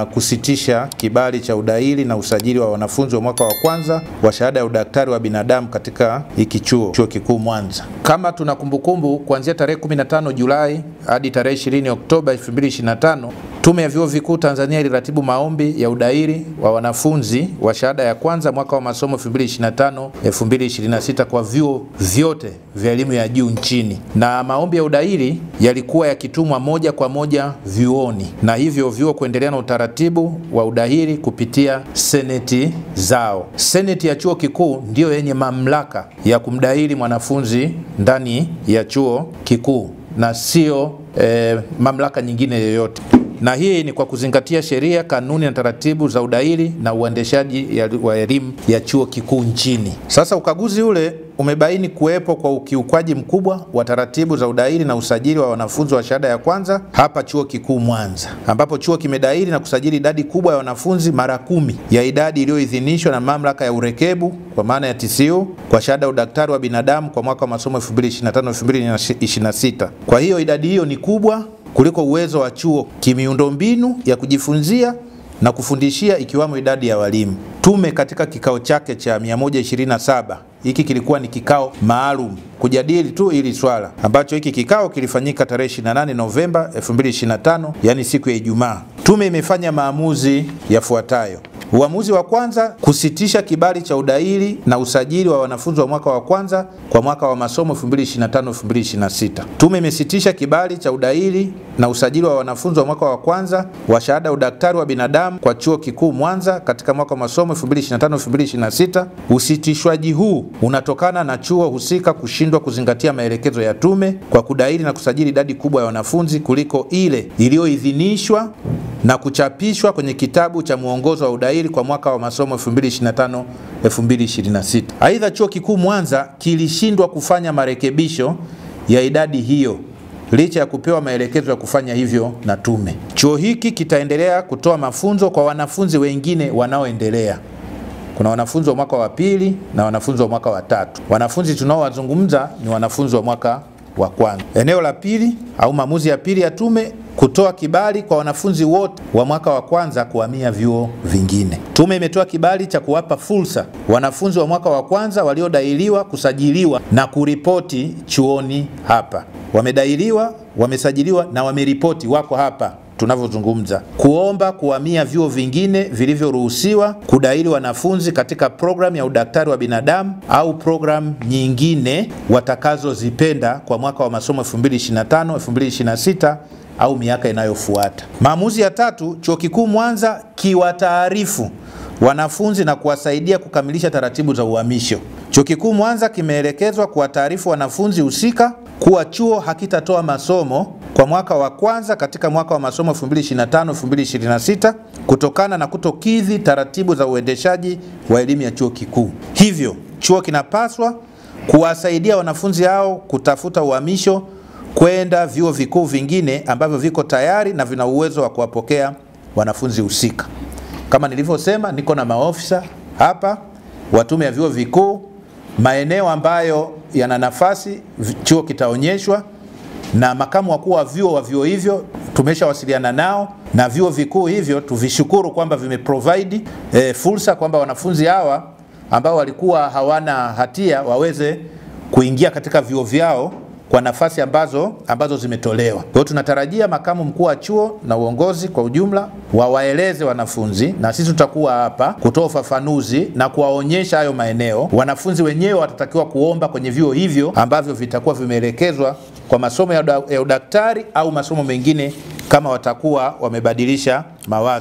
Kusitisha kibali cha udahili na usajili wa wanafunzi wa mwaka wa kwanza wa shahada ya udaktari wa binadamu katika hiki chuo kikuu Mwanza. Kama tuna kumbukumbu, kuanzia tarehe 15 Julai hadi tarehe 20 Oktoba 2025, Tume ya Vyuo Vikuu Tanzania iliratibu maombi ya udahili wa wanafunzi wa shahada ya kwanza mwaka wa masomo 2025-2026 kwa vyuo vyote vya elimu ya juu nchini, na maombi ya udahili yalikuwa yakitumwa moja kwa moja vyuoni, na hivyo vyuo kuendelea na utaratibu wa udahili kupitia seneti zao. Seneti ya chuo kikuu ndiyo yenye mamlaka ya kumdahili mwanafunzi ndani ya chuo kikuu na sio mamlaka nyingine yoyote, na hii ni kwa kuzingatia sheria, kanuni na taratibu za udahili na uendeshaji wa elimu ya chuo kikuu nchini. Sasa ukaguzi ule umebaini kuwepo kwa ukiukwaji mkubwa wa taratibu za udahili na usajili wa wanafunzi wa shahada ya kwanza hapa chuo kikuu Mwanza, ambapo chuo kimedahili na kusajili idadi kubwa ya wanafunzi mara 10 ya idadi iliyoidhinishwa na mamlaka ya urekebu kwa maana ya TCU kwa shahada ya udaktari wa binadamu kwa mwaka wa masomo 2025-2026. Kwa hiyo idadi hiyo ni kubwa kuliko uwezo wa chuo kimiundombinu ya kujifunzia na kufundishia, ikiwamo idadi ya walimu. Tume katika kikao chake cha 127, hiki kilikuwa ni kikao maalum kujadili tu hili swala, ambacho hiki kikao kilifanyika tarehe 28 Novemba 2025, yani siku ya Ijumaa. Tume imefanya maamuzi yafuatayo. Uamuzi wa kwanza, kusitisha kibali cha udahili na usajili wa wanafunzi wa mwaka wa kwanza kwa mwaka wa masomo 2025-2026. Tume imesitisha kibali cha udahili na usajili wa wanafunzi wa mwaka wa kwanza wa shahada ya udaktari wa binadamu kwa chuo kikuu Mwanza katika mwaka wa masomo 2025-2026. Usitishwaji huu unatokana na chuo husika kushindwa kuzingatia maelekezo ya tume kwa kudahili na kusajili idadi kubwa ya wanafunzi kuliko ile iliyoidhinishwa na kuchapishwa kwenye kitabu cha mwongozo wa udahili kwa mwaka wa masomo 2025-2026. Aidha, chuo kikuu Mwanza kilishindwa kufanya marekebisho ya idadi hiyo licha ya kupewa maelekezo ya kufanya hivyo na tume. Chuo hiki kitaendelea kutoa mafunzo kwa wanafunzi wengine wanaoendelea. Kuna wanafunzi wa mwaka wa pili na wanafunzi wa mwaka wa tatu. Wanafunzi tunaowazungumza ni wanafunzi wa mwaka wa kwanza. Eneo la pili au maamuzi ya pili ya tume, kutoa kibali kwa wanafunzi wote wa mwaka wa kwanza kuhamia vyuo vingine. Tume imetoa kibali cha kuwapa fursa wanafunzi wa mwaka wa kwanza waliodahiliwa kusajiliwa na kuripoti chuoni hapa. Wamedahiliwa, wamesajiliwa na wameripoti, wako hapa tunavyozungumza, kuomba kuhamia vyuo vingine vilivyoruhusiwa kudahili wanafunzi katika programu ya udaktari wa binadamu au programu nyingine watakazozipenda kwa mwaka wa masomo 2025-2026 au miaka inayofuata. Maamuzi ya tatu, chuo kikuu Mwanza kiwataarifu wanafunzi na kuwasaidia kukamilisha taratibu za uhamisho. Chuo kikuu Mwanza kimeelekezwa kuwataarifu wanafunzi husika kuwa chuo hakitatoa masomo kwa mwaka wa kwanza katika mwaka wa masomo 2025-2026 kutokana na kutokidhi taratibu za uendeshaji wa elimu ya chuo kikuu. Hivyo, chuo kinapaswa kuwasaidia wanafunzi hao kutafuta uhamisho kwenda vyuo vikuu vingine ambavyo viko tayari na vina uwezo wa kuwapokea wanafunzi husika. Kama nilivyosema, niko na maofisa hapa wa Tume ya Vyuo Vikuu. Maeneo ambayo yana nafasi chuo kitaonyeshwa, na makamu wakuu wa vyuo hivyo tumeshawasiliana nao, na vyuo vikuu hivyo tuvishukuru kwamba vimeprovide fursa kwamba wanafunzi hawa ambao walikuwa hawana hatia waweze kuingia katika vyuo vyao kwa nafasi ambazo zimetolewa. Kwa hiyo tunatarajia makamu mkuu wa chuo na uongozi kwa ujumla wawaeleze wanafunzi, na sisi tutakuwa hapa kutoa ufafanuzi na kuwaonyesha hayo maeneo. Wanafunzi wenyewe watatakiwa kuomba kwenye vyuo hivyo ambavyo vitakuwa vimeelekezwa kwa masomo ya udaktari au masomo mengine kama watakuwa wamebadilisha mawazo.